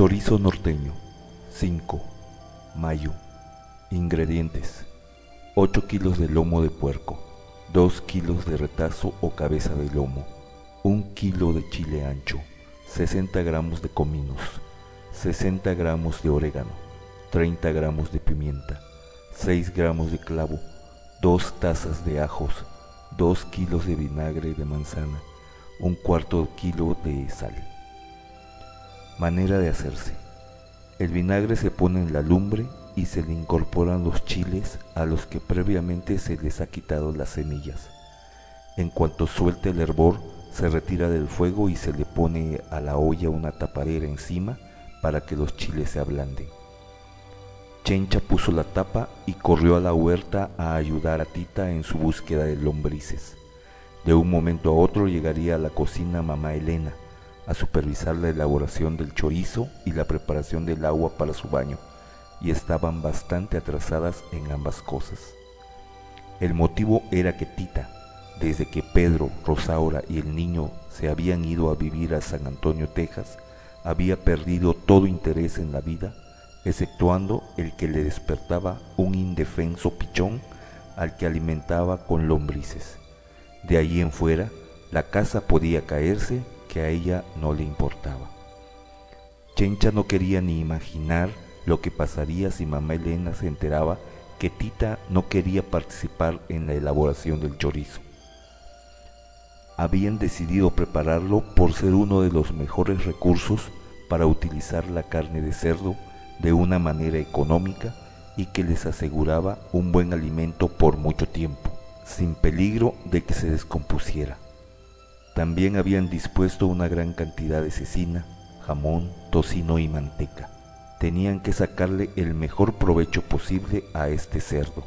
Chorizo norteño. 5. Mayo. Ingredientes: 8 kilos de lomo de puerco, 2 kilos de retazo o cabeza de lomo, 1 kilo de chile ancho, 60 gramos de cominos, 60 gramos de orégano, 30 gramos de pimienta, 6 gramos de clavo, 2 tazas de ajos, 2 kilos de vinagre de manzana, 1/4 kilo de sal. Manera de hacerse: el vinagre se pone en la lumbre y se le incorporan los chiles a los que previamente se les ha quitado las semillas. En cuanto suelte el hervor, se retira del fuego y se le pone a la olla una tapadera encima para que los chiles se ablanden. Chencha puso la tapa y corrió a la huerta a ayudar a Tita en su búsqueda de lombrices. De un momento a otro llegaría a la cocina mamá Elena a supervisar la elaboración del chorizo y la preparación del agua para su baño, y estaban bastante atrasadas en ambas cosas. El motivo era que Tita, desde que Pedro, Rosaura y el niño se habían ido a vivir a San Antonio, Texas, había perdido todo interés en la vida, exceptuando el que le despertaba un indefenso pichón al que alimentaba con lombrices. De allí en fuera, la casa podía caerse, que a ella no le importaba. Chencha no quería ni imaginar lo que pasaría si mamá Elena se enteraba que Tita no quería participar en la elaboración del chorizo. Habían decidido prepararlo por ser uno de los mejores recursos para utilizar la carne de cerdo de una manera económica y que les aseguraba un buen alimento por mucho tiempo, sin peligro de que se descompusiera. También habían dispuesto una gran cantidad de cecina, jamón, tocino y manteca. Tenían que sacarle el mejor provecho posible a este cerdo,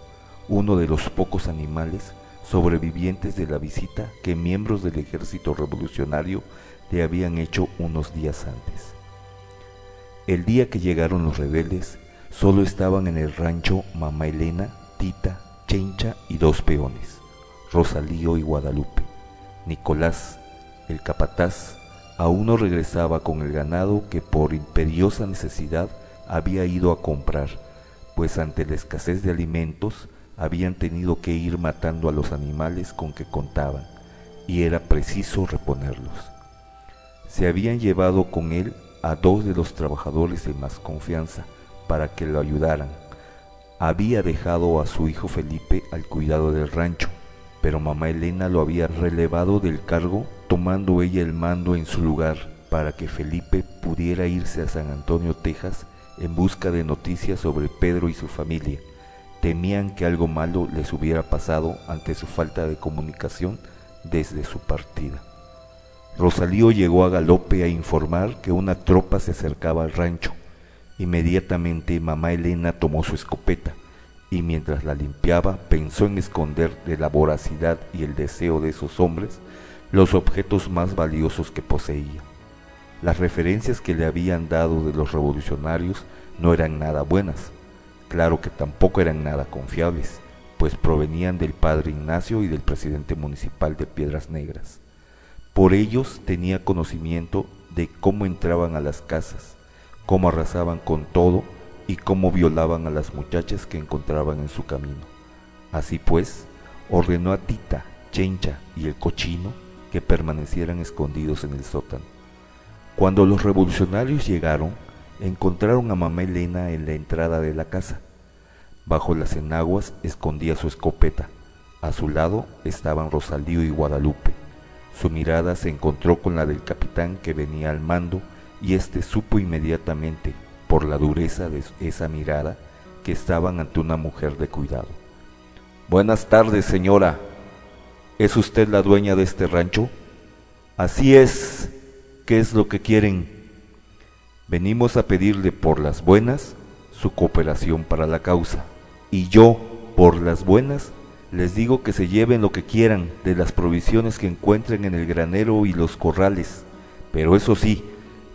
uno de los pocos animales sobrevivientes de la visita que miembros del ejército revolucionario le habían hecho unos días antes. El día que llegaron los rebeldes, solo estaban en el rancho mamá Elena, Tita, Chencha y 2 peones, Rosalío y Guadalupe. Nicolás, el capataz, aún no regresaba con el ganado que por imperiosa necesidad había ido a comprar, pues ante la escasez de alimentos habían tenido que ir matando a los animales con que contaban, y era preciso reponerlos. Se habían llevado con él a 2 de los trabajadores de más confianza para que lo ayudaran. Había dejado a su hijo Felipe al cuidado del rancho, pero mamá Elena lo había relevado del cargo, tomando ella el mando en su lugar para que Felipe pudiera irse a San Antonio, Texas, en busca de noticias sobre Pedro y su familia. Temían que algo malo les hubiera pasado ante su falta de comunicación desde su partida. Rosalío llegó a galope a informar que una tropa se acercaba al rancho. Inmediatamente mamá Elena tomó su escopeta y mientras la limpiaba pensó en esconder de la voracidad y el deseo de esos hombres los objetos más valiosos que poseía. Las referencias que le habían dado de los revolucionarios no eran nada buenas, claro que tampoco eran nada confiables, pues provenían del padre Ignacio y del presidente municipal de Piedras Negras. Por ellos tenía conocimiento de cómo entraban a las casas, cómo arrasaban con todo y cómo violaban a las muchachas que encontraban en su camino. Así pues, ordenó a Tita, Chencha y el cochino que permanecieran escondidos en el sótano. Cuando los revolucionarios llegaron, encontraron a mamá Elena en la entrada de la casa. Bajo las enaguas escondía su escopeta. A su lado estaban Rosalío y Guadalupe. Su mirada se encontró con la del capitán que venía al mando y éste supo inmediatamente, por la dureza de esa mirada, que estaban ante una mujer de cuidado. «Buenas tardes, señora. ¿Es usted la dueña de este rancho?» «Así es. ¿Qué es lo que quieren?» «Venimos a pedirle por las buenas su cooperación para la causa. Y yo, por las buenas, les digo que se lleven lo que quieran de las provisiones que encuentren en el granero y los corrales. Pero eso sí,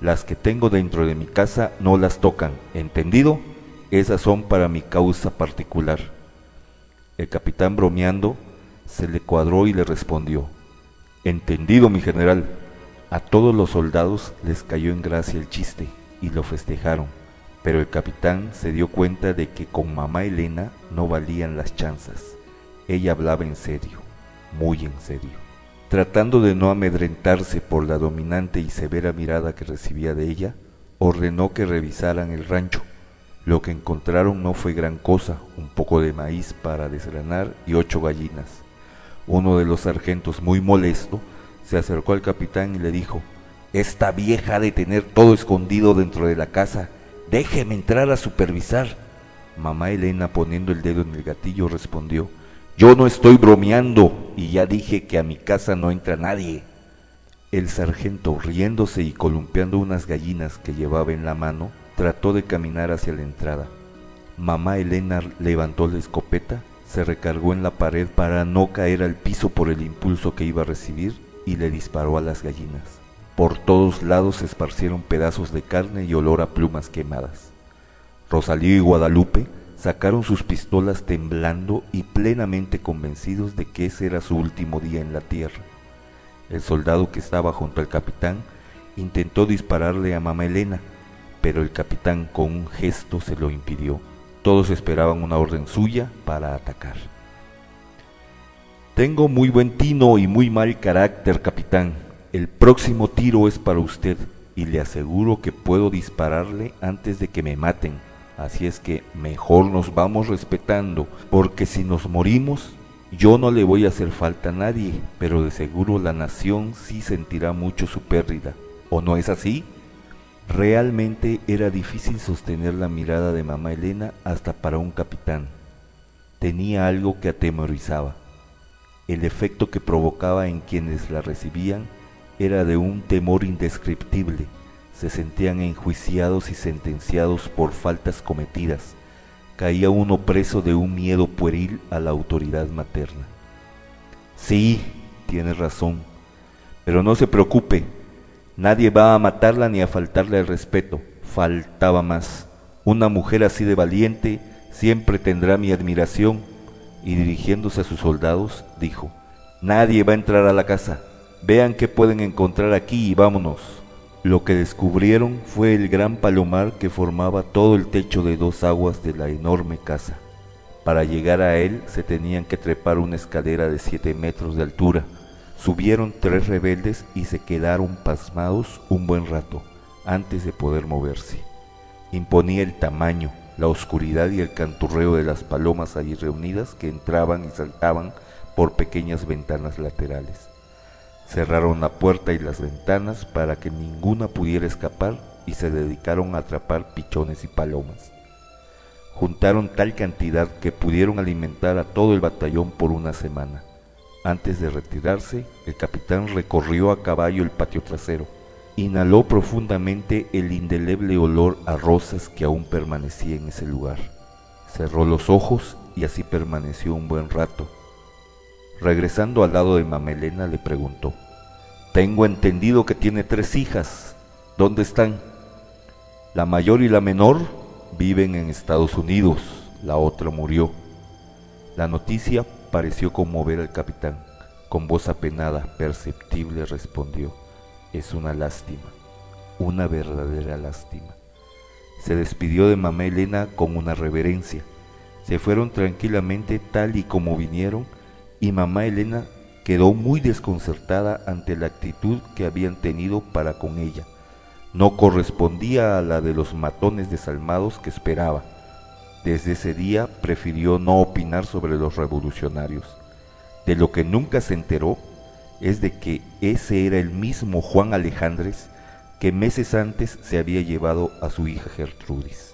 las que tengo dentro de mi casa no las tocan, ¿entendido? Esas son para mi causa particular». El capitán, bromeando, se le cuadró y le respondió: «Entendido, mi general». A todos los soldados les cayó en gracia el chiste, y lo festejaron, pero el capitán se dio cuenta de que con mamá Elena no valían las chanzas. Ella hablaba en serio, muy en serio. Tratando de no amedrentarse por la dominante y severa mirada que recibía de ella, ordenó que revisaran el rancho. Lo que encontraron no fue gran cosa, un poco de maíz para desgranar y 8 gallinas. Uno de los sargentos, muy molesto, se acercó al capitán y le dijo: «Esta vieja ha de tener todo escondido dentro de la casa. Déjeme entrar a supervisar». Mamá Elena, poniendo el dedo en el gatillo, respondió: «Yo no estoy bromeando y ya dije que a mi casa no entra nadie». El sargento, riéndose y columpiando unas gallinas que llevaba en la mano, trató de caminar hacia la entrada. Mamá Elena levantó la escopeta, se recargó en la pared para no caer al piso por el impulso que iba a recibir y le disparó a las gallinas. Por todos lados se esparcieron pedazos de carne y olor a plumas quemadas. Rosalío y Guadalupe sacaron sus pistolas temblando y plenamente convencidos de que ese era su último día en la tierra. El soldado que estaba junto al capitán intentó dispararle a mamá Elena, pero el capitán con un gesto se lo impidió. Todos esperaban una orden suya para atacar. «Tengo muy buen tino y muy mal carácter, capitán. El próximo tiro es para usted y le aseguro que puedo dispararle antes de que me maten. Así es que mejor nos vamos respetando, porque si nos morimos, yo no le voy a hacer falta a nadie, pero de seguro la nación sí sentirá mucho su pérdida. ¿O no es así?». Realmente era difícil sostener la mirada de mamá Elena hasta para un capitán. Tenía algo que atemorizaba. El efecto que provocaba en quienes la recibían era de un temor indescriptible. Se sentían enjuiciados y sentenciados por faltas cometidas. Caía uno preso de un miedo pueril a la autoridad materna. «Sí, tiene razón, pero no se preocupe. Nadie va a matarla ni a faltarle el respeto. Faltaba más. Una mujer así de valiente siempre tendrá mi admiración». Y dirigiéndose a sus soldados, dijo: «Nadie va a entrar a la casa. Vean qué pueden encontrar aquí y vámonos». Lo que descubrieron fue el gran palomar que formaba todo el techo de 2 aguas de la enorme casa. Para llegar a él se tenían que trepar una escalera de 7 metros de altura. Subieron 3 rebeldes y se quedaron pasmados un buen rato antes de poder moverse. Imponía el tamaño, la oscuridad y el canturreo de las palomas allí reunidas que entraban y saltaban por pequeñas ventanas laterales. Cerraron la puerta y las ventanas para que ninguna pudiera escapar y se dedicaron a atrapar pichones y palomas. Juntaron tal cantidad que pudieron alimentar a todo el batallón por una semana. Antes de retirarse, el capitán recorrió a caballo el patio trasero. Inhaló profundamente el indeleble olor a rosas que aún permanecía en ese lugar. Cerró los ojos y así permaneció un buen rato. Regresando al lado de mamá Elena, le preguntó: «Tengo entendido que tiene 3 hijas. ¿Dónde están?». «La mayor y la menor viven en Estados Unidos. La otra murió». La noticia pareció conmover al capitán. Con voz apenada, perceptible, respondió: «Es una lástima, una verdadera lástima». Se despidió de mamá Elena con una reverencia. Se fueron tranquilamente tal y como vinieron, y mamá Elena quedó muy desconcertada ante la actitud que habían tenido para con ella. No correspondía a la de los matones desalmados que esperaba. Desde ese día prefirió no opinar sobre los revolucionarios. De lo que nunca se enteró es de que ese era el mismo Juan Alejandres que meses antes se había llevado a su hija Gertrudis.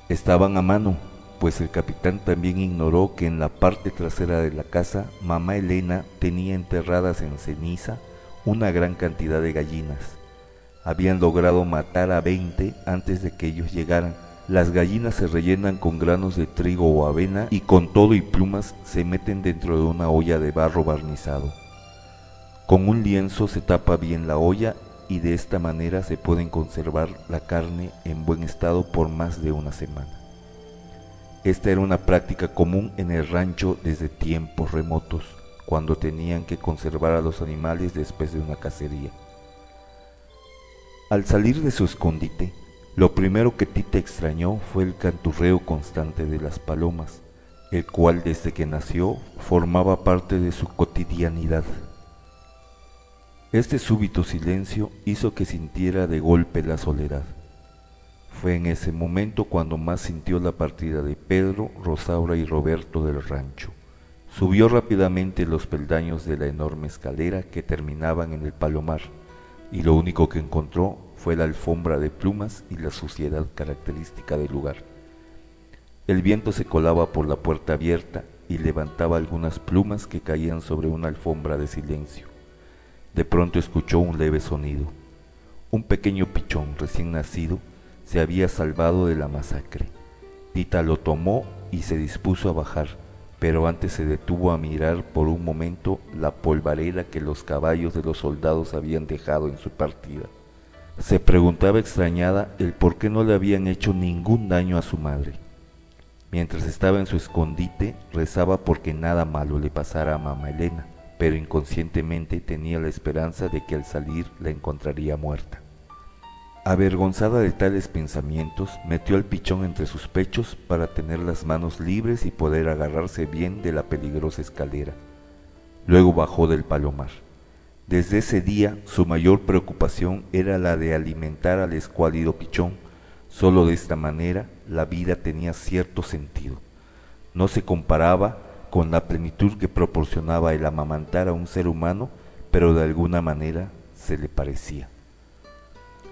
Estaban a mano, pues el capitán también ignoró que en la parte trasera de la casa mamá Elena tenía enterradas en ceniza una gran cantidad de gallinas. Habían logrado matar a 20 antes de que ellos llegaran. Las gallinas se rellenan con granos de trigo o avena y con todo y plumas se meten dentro de una olla de barro barnizado. Con un lienzo se tapa bien la olla y de esta manera se pueden conservar la carne en buen estado por más de una semana. Esta era una práctica común en el rancho desde tiempos remotos, cuando tenían que conservar a los animales después de una cacería. Al salir de su escondite, Lo primero que Tita extrañó fue el canturreo constante de las palomas, el cual desde que nació formaba parte de su cotidianidad. Este súbito silencio hizo que sintiera de golpe la soledad. Fue en ese momento cuando más sintió la partida de Pedro, Rosaura y Roberto del rancho. Subió rápidamente los peldaños de la enorme escalera que terminaban en el palomar, y lo único que encontró fue la alfombra de plumas y la suciedad característica del lugar. El viento se colaba por la puerta abierta y levantaba algunas plumas que caían sobre una alfombra de silencio. De pronto escuchó un leve sonido. Un pequeño pichón recién nacido se había salvado de la masacre. Tita lo tomó y se dispuso a bajar, pero antes se detuvo a mirar por un momento la polvareda que los caballos de los soldados habían dejado en su partida. Se preguntaba extrañada el por qué no le habían hecho ningún daño a su madre. Mientras estaba en su escondite, rezaba porque nada malo le pasara a mamá Elena, pero inconscientemente tenía la esperanza de que al salir la encontraría muerta. Avergonzada de tales pensamientos, metió el pichón entre sus pechos para tener las manos libres y poder agarrarse bien de la peligrosa escalera. Luego bajó del palomar. Desde ese día su mayor preocupación era la de alimentar al escuálido pichón. Solo de esta manera la vida tenía cierto sentido. No se comparaba con la plenitud que proporcionaba el amamantar a un ser humano, pero de alguna manera se le parecía.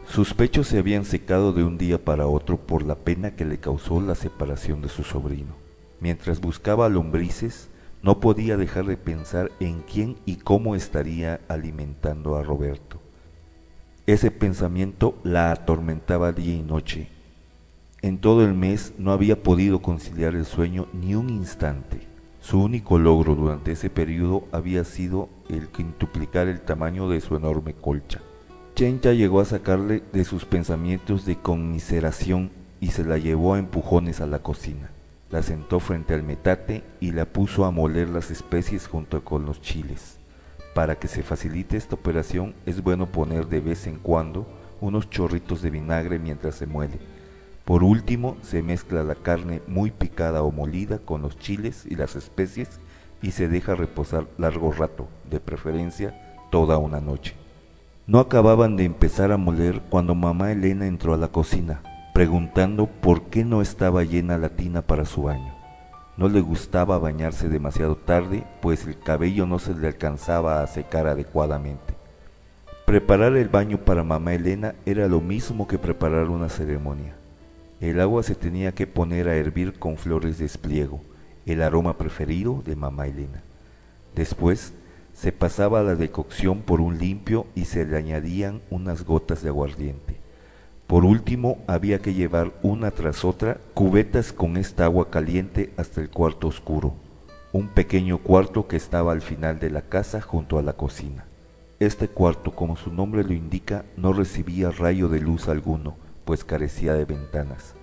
Sus pechos se habían secado de un día para otro por la pena que le causó la separación de su sobrino. Mientras buscaba lombrices, no podía dejar de pensar en quién y cómo estaría alimentando a Roberto. Ese pensamiento la atormentaba día y noche. En todo el mes no había podido conciliar el sueño ni un instante. Su único logro durante ese periodo había sido el quintuplicar el tamaño de su enorme colcha. Chencha llegó a sacarle de sus pensamientos de conmiseración y se la llevó a empujones a la cocina. La sentó frente al metate y la puso a moler las especies junto con los chiles. Para que se facilite esta operación es bueno poner de vez en cuando unos chorritos de vinagre mientras se muele. Por último, se mezcla la carne muy picada o molida con los chiles y las especies y se deja reposar largo rato, de preferencia toda una noche. No acababan de empezar a moler cuando mamá Elena entró a la cocina, preguntando por qué no estaba llena la tina para su baño. No le gustaba bañarse demasiado tarde, pues el cabello no se le alcanzaba a secar adecuadamente. Preparar el baño para mamá Elena era lo mismo que preparar una ceremonia. El agua se tenía que poner a hervir con flores de espliego, el aroma preferido de mamá Elena. Después se pasaba la decocción por un limpio y se le añadían unas gotas de aguardiente. Por último, había que llevar una tras otra cubetas con esta agua caliente hasta el cuarto oscuro, un pequeño cuarto que estaba al final de la casa junto a la cocina. Este cuarto, como su nombre lo indica, no recibía rayo de luz alguno, pues carecía de ventanas.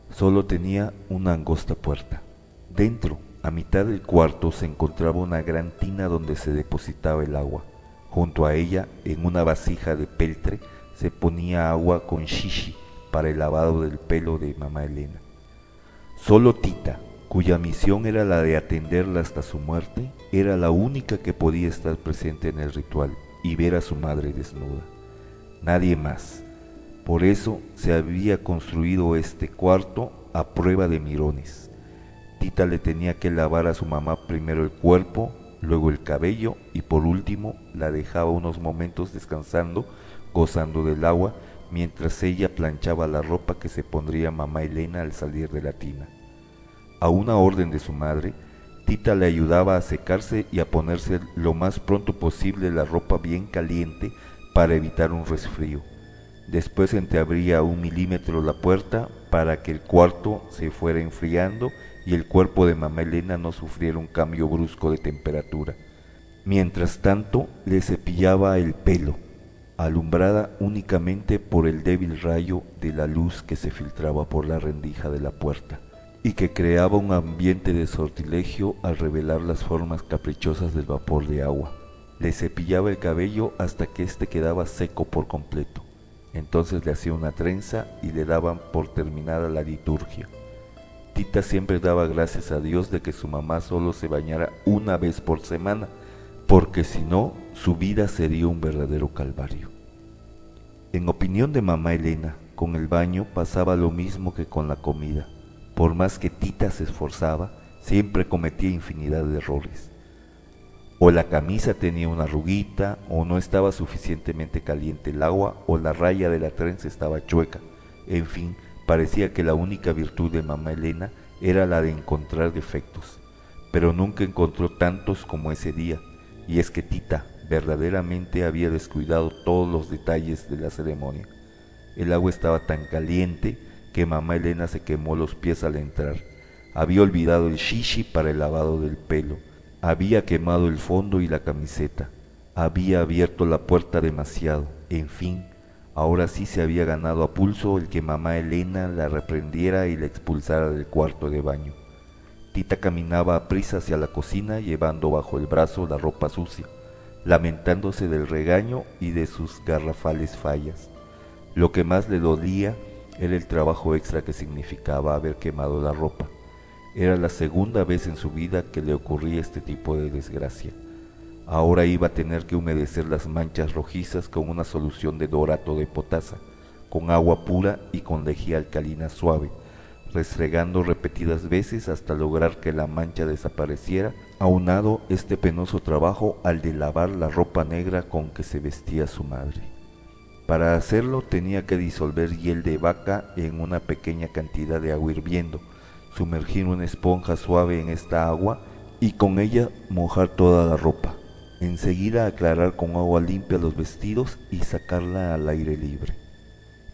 Solo tenía una angosta puerta. Dentro, a mitad del cuarto, se encontraba una gran tina donde se depositaba el agua. Junto a ella, en una vasija de peltre, se ponía agua con shishi para el lavado del pelo de mamá Elena. Solo Tita, cuya misión era la de atenderla hasta su muerte, era la única que podía estar presente en el ritual y ver a su madre desnuda. Nadie más. Por eso se había construido este cuarto a prueba de mirones. Tita le tenía que lavar a su mamá primero el cuerpo, luego el cabello y por último la dejaba unos momentos descansando, gozando del agua, mientras ella planchaba la ropa que se pondría mamá Elena al salir de la tina. A una orden de su madre, Tita le ayudaba a secarse y a ponerse lo más pronto posible la ropa bien caliente para evitar un resfrío. Después entreabría 1 milímetro la puerta para que el cuarto se fuera enfriando y el cuerpo de mamá Elena no sufriera un cambio brusco de temperatura. Mientras tanto, le cepillaba el pelo, alumbrada únicamente por el débil rayo de la luz que se filtraba por la rendija de la puerta y que creaba un ambiente de sortilegio al revelar las formas caprichosas del vapor de agua. Le cepillaba el cabello hasta que éste quedaba seco por completo. Entonces le hacía una trenza y le daban por terminada la liturgia. Tita siempre daba gracias a Dios de que su mamá solo se bañara una vez por semana, porque si no, su vida sería un verdadero calvario. En opinión de mamá Elena, con el baño pasaba lo mismo que con la comida. Por más que Tita se esforzaba, siempre cometía infinidad de errores. O la camisa tenía una arruguita, o no estaba suficientemente caliente el agua, o la raya de la trenza estaba chueca. En fin, parecía que la única virtud de mamá Elena era la de encontrar defectos, pero nunca encontró tantos como ese día, y es que Tita verdaderamente había descuidado todos los detalles de la ceremonia. El agua estaba tan caliente que mamá Elena se quemó los pies al entrar. Había olvidado el shishi para el lavado del pelo. Había quemado el fondo y la camiseta. Había abierto la puerta demasiado. En fin, ahora sí se había ganado a pulso el que mamá Elena la reprendiera y la expulsara del cuarto de baño. Tita caminaba aprisa hacia la cocina llevando bajo el brazo la ropa sucia, lamentándose del regaño y de sus garrafales fallas. Lo que más le dolía era el trabajo extra que significaba haber quemado la ropa. Era la segunda vez en su vida que le ocurría este tipo de desgracia. Ahora iba a tener que humedecer las manchas rojizas con una solución de dorato de potasa, con agua pura y con lejía alcalina suave, restregando repetidas veces hasta lograr que la mancha desapareciera, aunado este penoso trabajo al de lavar la ropa negra con que se vestía su madre. Para hacerlo tenía que disolver hiel de vaca en una pequeña cantidad de agua hirviendo, sumergir una esponja suave en esta agua y con ella mojar toda la ropa. Enseguida aclarar con agua limpia los vestidos y sacarla al aire libre.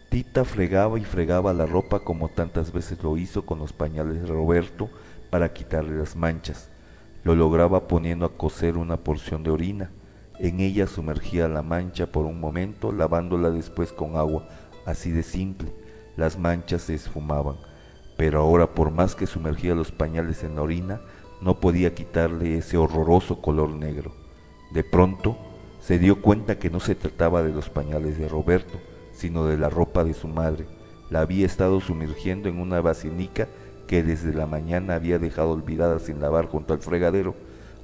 Tita fregaba y fregaba la ropa como tantas veces lo hizo con los pañales de Roberto para quitarle las manchas. Lo lograba poniendo a cocer una porción de orina. En ella sumergía la mancha por un momento, lavándola después con agua, así de simple. Las manchas se esfumaban, pero ahora por más que sumergía los pañales en la orina, no podía quitarle ese horroroso color negro. De pronto se dio cuenta que no se trataba de los pañales de Roberto, sino de la ropa de su madre. La había estado sumergiendo en una vacinica que desde la mañana había dejado olvidada sin lavar junto al fregadero.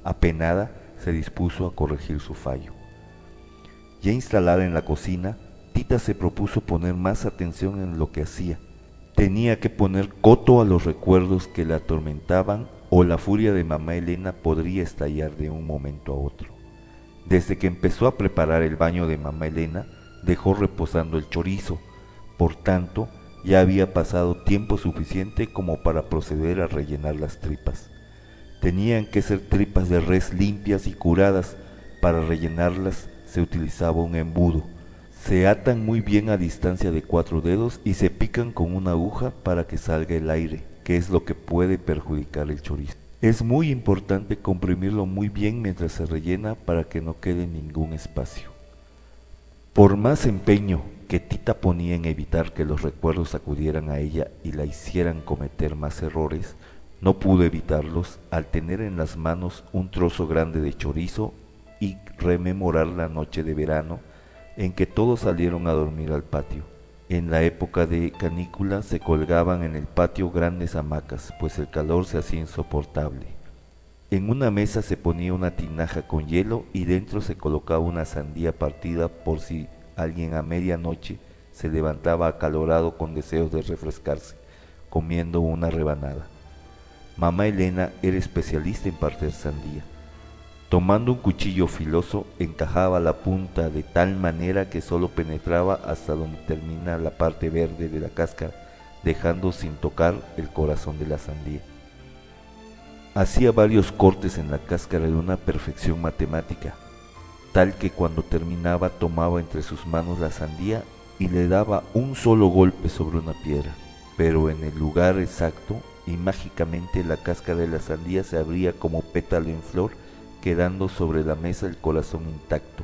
Apenada, se dispuso a corregir su fallo. Ya instalada en la cocina, Tita se propuso poner más atención en lo que hacía. Tenía que poner coto a los recuerdos que la atormentaban o la furia de mamá Elena podría estallar de un momento a otro. Desde que empezó a preparar el baño de mamá Elena, dejó reposando el chorizo, por tanto, ya había pasado tiempo suficiente como para proceder a rellenar las tripas. Tenían que ser tripas de res limpias y curadas. Para rellenarlas se utilizaba un embudo. Se atan muy bien a distancia de 4 dedos y se pican con una aguja para que salga el aire, que es lo que puede perjudicar el chorizo. Es muy importante comprimirlo muy bien mientras se rellena para que no quede ningún espacio. Por más empeño que Tita ponía en evitar que los recuerdos acudieran a ella y la hicieran cometer más errores, no pudo evitarlos al tener en las manos un trozo grande de chorizo y rememorar la noche de verano en que todos salieron a dormir al patio. En la época de canícula se colgaban en el patio grandes hamacas, pues el calor se hacía insoportable. En una mesa se ponía una tinaja con hielo y dentro se colocaba una sandía partida por si alguien a medianoche se levantaba acalorado con deseos de refrescarse, comiendo una rebanada. Mamá Elena era especialista en partir sandía. Tomando un cuchillo filoso, encajaba la punta de tal manera que solo penetraba hasta donde termina la parte verde de la cáscara, dejando sin tocar el corazón de la sandía. Hacía varios cortes en la cáscara de una perfección matemática, tal que cuando terminaba tomaba entre sus manos la sandía y le daba un solo golpe sobre una piedra, pero en el lugar exacto, y mágicamente la cáscara de la sandía se abría como pétalo en flor, quedando sobre la mesa el corazón intacto.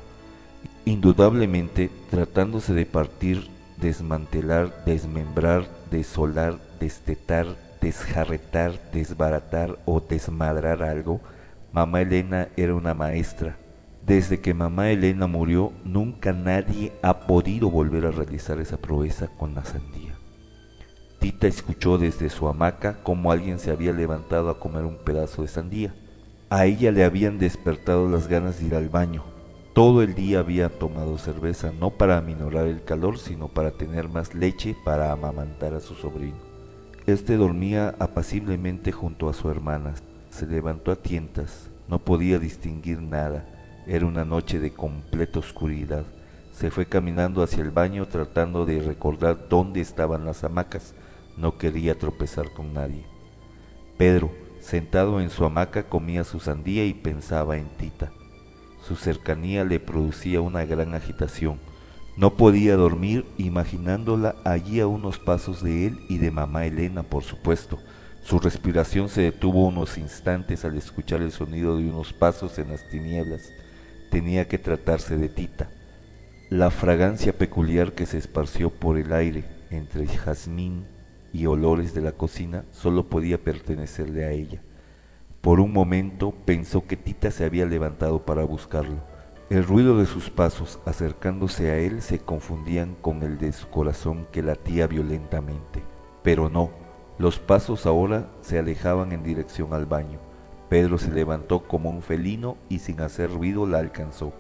Indudablemente, tratándose de partir, desmantelar, desmembrar, desolar, destetar, desjarretar, desbaratar o desmadrar algo, mamá Elena era una maestra. Desde que mamá Elena murió, nunca nadie ha podido volver a realizar esa proeza con la sandía. Tita escuchó desde su hamaca cómo alguien se había levantado a comer un pedazo de sandía. A ella le habían despertado las ganas de ir al baño. Todo el día había tomado cerveza, no para aminorar el calor, sino para tener más leche para amamantar a su sobrino. Este dormía apaciblemente junto a su hermana. Se levantó a tientas, no podía distinguir nada. Era una noche de completa oscuridad. Se fue caminando hacia el baño tratando de recordar dónde estaban las hamacas. No quería tropezar con nadie. Pedro, sentado en su hamaca, comía su sandía y pensaba en Tita. Su cercanía le producía una gran agitación. No podía dormir imaginándola allí a unos pasos de él y de mamá Elena, por supuesto. Su respiración se detuvo unos instantes al escuchar el sonido de unos pasos en las tinieblas. Tenía que tratarse de Tita. La fragancia peculiar que se esparció por el aire entre jazmín y olores de la cocina solo podía pertenecerle a ella. Por un momento pensó que Tita se había levantado para buscarlo. El ruido de sus pasos acercándose a él se confundían con el de su corazón que latía violentamente. Pero no, los pasos ahora se alejaban en dirección al baño. Pedro se levantó como un felino y sin hacer ruido la alcanzó.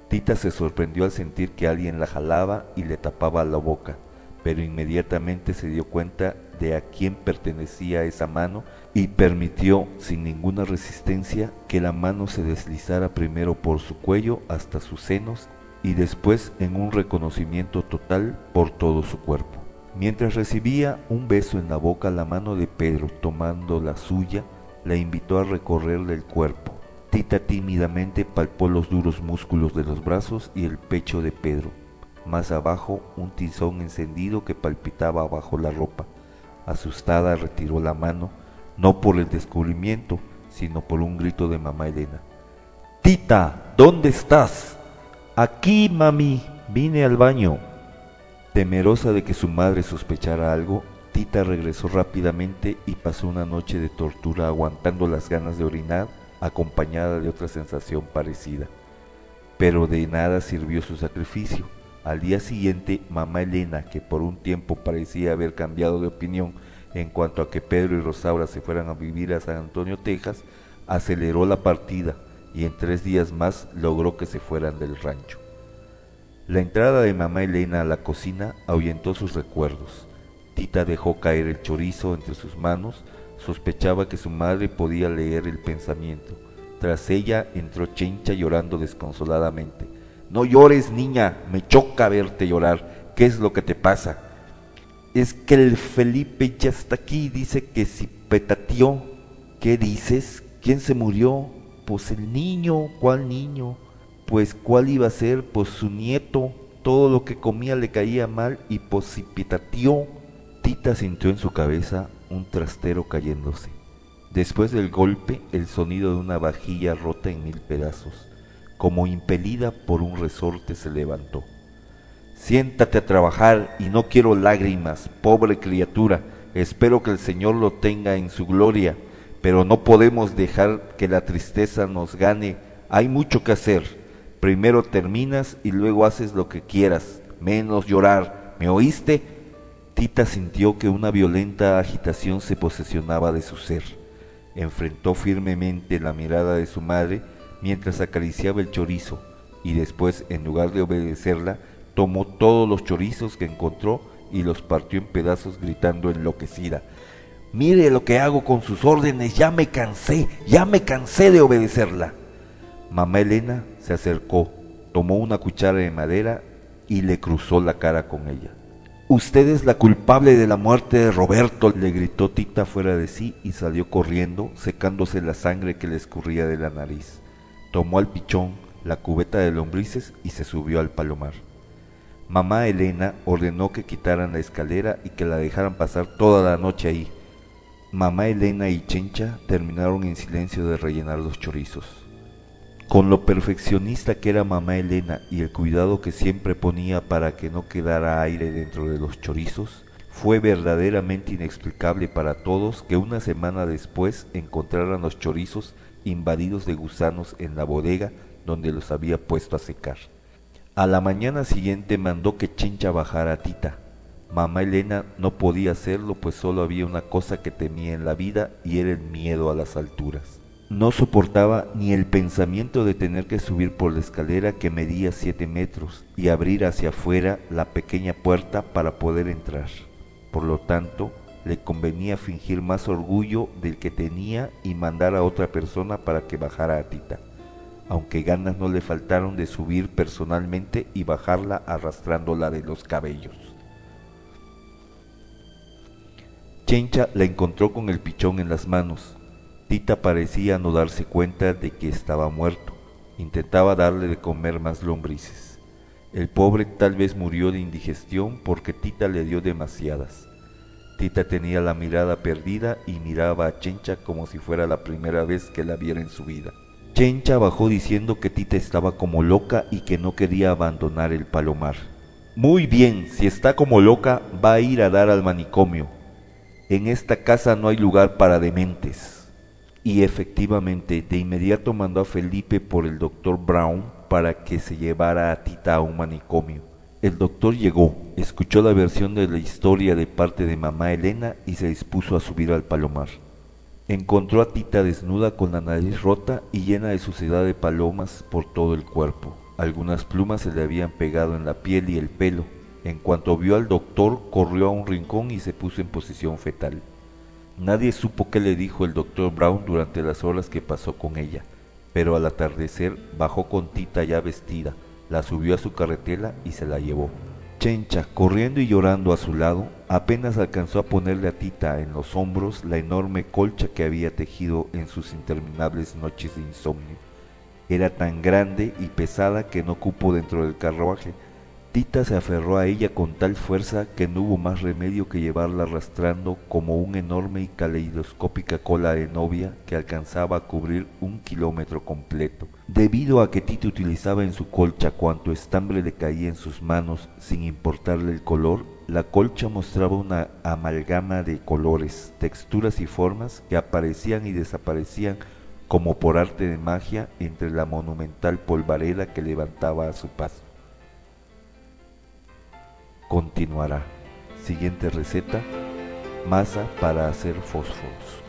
Tita se sorprendió al sentir que alguien la jalaba y le tapaba la boca, pero inmediatamente se dio cuenta de a quién pertenecía esa mano y permitió, sin ninguna resistencia, que la mano se deslizara primero por su cuello hasta sus senos y después, en un reconocimiento total, por todo su cuerpo. Mientras recibía un beso en la boca, la mano de Pedro, tomando la suya, la invitó a recorrerle el cuerpo. Tita tímidamente palpó los duros músculos de los brazos y el pecho de Pedro. Más abajo, un tizón encendido que palpitaba bajo la ropa. Asustada retiró la mano, no por el descubrimiento, sino por un grito de mamá Elena. «¡Tita! ¿Dónde estás?» «Aquí, mami. Vine al baño». Temerosa de que su madre sospechara algo, Tita regresó rápidamente y pasó una noche de tortura aguantando las ganas de orinar, acompañada de otra sensación parecida. Pero de nada sirvió su sacrificio. Al día siguiente, mamá Elena, que por un tiempo parecía haber cambiado de opinión en cuanto a que Pedro y Rosaura se fueran a vivir a San Antonio, Texas, aceleró la partida y en 3 días más logró que se fueran del rancho. La entrada de mamá Elena a la cocina ahuyentó sus recuerdos. Tita dejó caer el chorizo entre sus manos, sospechaba que su madre podía leer el pensamiento. Tras ella entró Chencha llorando desconsoladamente. «No llores, niña, me choca verte llorar. ¿Qué es lo que te pasa?» «Es que el Felipe ya está aquí, dice que si petateó». «¿Qué dices? ¿Quién se murió?» «Pues el niño». «¿Cuál niño?» «Pues ¿cuál iba a ser? Pues su nieto. Todo lo que comía le caía mal y pues si petateó». Tita sintió en su cabeza un trastero cayéndose. Después del golpe, el sonido de una vajilla rota en 1000 pedazos. Como impelida por un resorte se levantó. «Siéntate a trabajar y no quiero lágrimas, pobre criatura. Espero que el Señor lo tenga en su gloria, pero no podemos dejar que la tristeza nos gane. Hay mucho que hacer. Primero terminas y luego haces lo que quieras, menos llorar. ¿Me oíste?» Tita sintió que una violenta agitación se posesionaba de su ser. Enfrentó firmemente la mirada de su madre mientras acariciaba el chorizo y después, en lugar de obedecerla, tomó todos los chorizos que encontró y los partió en pedazos gritando enloquecida: «Mire lo que hago con sus órdenes, ya me cansé de obedecerla». Mamá Elena se acercó, tomó una cuchara de madera y le cruzó la cara con ella. «Usted es la culpable de la muerte de Roberto», le gritó Tita fuera de sí y salió corriendo, secándose la sangre que le escurría de la nariz. Tomó al pichón, la cubeta de lombrices y se subió al palomar. Mamá Elena ordenó que quitaran la escalera y que la dejaran pasar toda la noche ahí. Mamá Elena y Chencha terminaron en silencio de rellenar los chorizos. Con lo perfeccionista que era mamá Elena y el cuidado que siempre ponía para que no quedara aire dentro de los chorizos, fue verdaderamente inexplicable para todos que una semana después encontraran los chorizos invadidos de gusanos en la bodega donde los había puesto a secar. A la mañana siguiente mandó que Chencha bajara a Tita. Mamá Elena no podía hacerlo, pues solo había una cosa que temía en la vida y era el miedo a las alturas. No soportaba ni el pensamiento de tener que subir por la escalera que medía 7 metros y abrir hacia afuera la pequeña puerta para poder entrar. Por lo tanto, le convenía fingir más orgullo del que tenía y mandar a otra persona para que bajara a Tita, aunque ganas no le faltaron de subir personalmente y bajarla arrastrándola de los cabellos. Chencha la encontró con el pichón en las manos. Tita parecía no darse cuenta de que estaba muerto. Intentaba darle de comer más lombrices. El pobre tal vez murió de indigestión porque Tita le dio demasiadas. Tita tenía la mirada perdida y miraba a Chencha como si fuera la primera vez que la viera en su vida. Chencha bajó diciendo que Tita estaba como loca y que no quería abandonar el palomar. Muy bien, si está como loca, va a ir a dar al manicomio. En esta casa no hay lugar para dementes. Y efectivamente, de inmediato mandó a Felipe por el doctor Brown para que se llevara a Tita a un manicomio. El doctor llegó, escuchó la versión de la historia de parte de mamá Elena y se dispuso a subir al palomar. Encontró a Tita desnuda con la nariz rota y llena de suciedad de palomas por todo el cuerpo. Algunas plumas se le habían pegado en la piel y el pelo. En cuanto vio al doctor, corrió a un rincón y se puso en posición fetal. Nadie supo qué le dijo el doctor Brown durante las horas que pasó con ella, pero al atardecer bajó con Tita ya vestida, la subió a su carretela y se la llevó. Chencha, corriendo y llorando a su lado, apenas alcanzó a ponerle a Tita en los hombros la enorme colcha que había tejido en sus interminables noches de insomnio. Era tan grande y pesada que no cupo dentro del carruaje. Tita se aferró a ella con tal fuerza que no hubo más remedio que llevarla arrastrando como una enorme y caleidoscópica cola de novia que alcanzaba a cubrir 1 kilómetro completo. Debido a que Tita utilizaba en su colcha cuanto estambre le caía en sus manos sin importarle el color, la colcha mostraba una amalgama de colores, texturas y formas que aparecían y desaparecían como por arte de magia entre la monumental polvareda que levantaba a su paso. Continuará. Siguiente receta: masa para hacer fósforos.